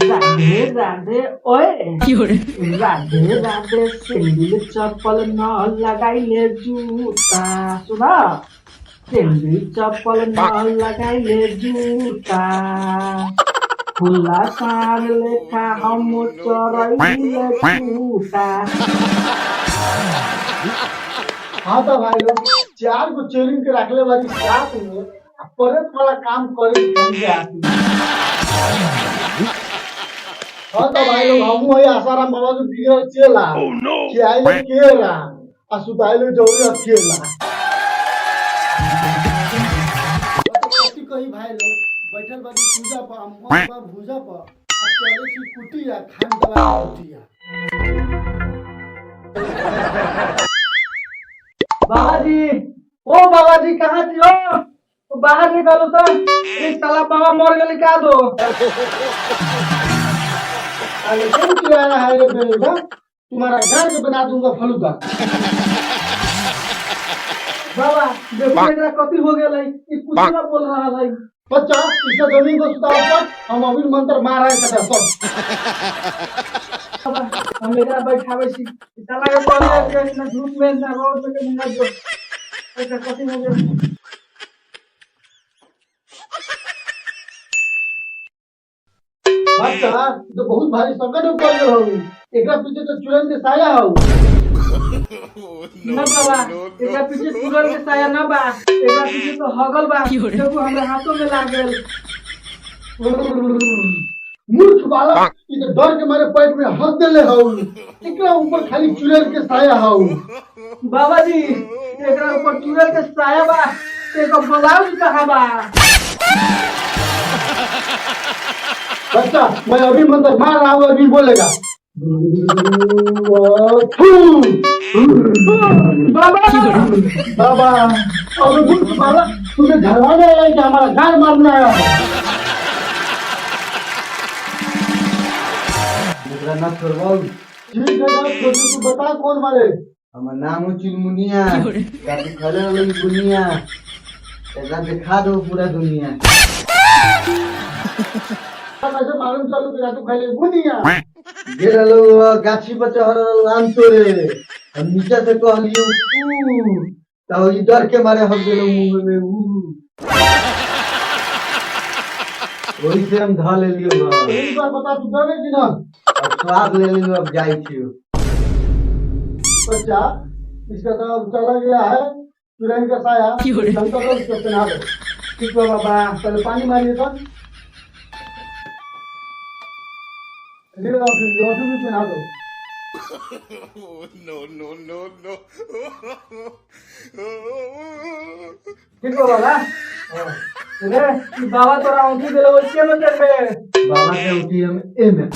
राधे राधे ओए राधे राधे सैंडल चप्पल न लगाइले जूता सुना सैंडल चप्पल न लगाइले जूता खुला सार लेखा हम चरइले टूटा। हाँ तो भाई लोग 4 को चोरी के रखले वाली साथ में परत वाला काम करे के आती। हाँ तो भाई लोग हम वही आसाराम बाबा जो बिगड़ चला कि आइले केरा आ सुताइले डोरी अकेला। कथी कही भाई लोग बैठल बानी पूजा पर अम्मा भूजा पर अब चले छी कुटिया खान दवा कुटिया। बाबाजी ओ बाबाजी कहाँ थी हो तो बाहर निकालो तो एक साला बाबा मर गए क्या दो। अरे कौन किराया है रे बेटा तुम्हारा घर के बना दूंगा फलूदा। बाबा देखो एकरा कथी हो गेलै ई कुछ ना बोल रहा है। बच्चा इसका जमीन को सुधार कर हम अभी मंत्र मार रहे हैं सब। बाबा हम एकरा बैठावे छी साला के बोले के ना धूप में ना रोड में के मुंगा जो एकरा कथी हो गेल। बच्चा तो बहुत भारी संकट में पड़ गए हो एकरा पीछे तो चुरन के साया हो। ना बाबा एकरा पीछे चुरन के साया ना बा एकरा पीछे तो हगल बा देखो हमरा हाथों में लाग गेल। मूर्ख बालक ये तो डर के मारे पेट में हाथ देले हो एकरा ऊपर खाली चुरन के साया हो। बाबा जी एकरा ऊपर चुरन के साया बा एको ब्लाउज कहां बा। बच्चा मैं अभी मंत्र मार रहा हूँ अभी बोलेगा। बाबा बाबा और मूर्ख बालक तुझे झलवाने है कि हमारा घर मारना है। ना छोड़वाओ ठीक है ना तू बता कौन मारे। हमार नाम हो चुनमुनिया काफी खले वाली दुनिया ऐसा दिखा दो पूरा दुनिया। कैसे मालूम चालू करा तू खाली बुनिया गिर लोग गाछी पर चढ़ आम तोड़े हम नीचे से कहलियो तो ई डर के मारे हम गेलो मुंह में वही से हम धा ले लियो एक बार बता तू डरे कि ना। अब स्वाद ले लियो अब जाई छियो। बच्चा इसका तो चला गया है चुरैन का साया शंकर को इसको पहना दो। ठीक है बाबा पहले पानी मारिए तो रोटी भी पहना दो। ठीक हो बाबा अरे बाबा तोरा औंठी देले ओके में करबे बाबा के उठी हम ए में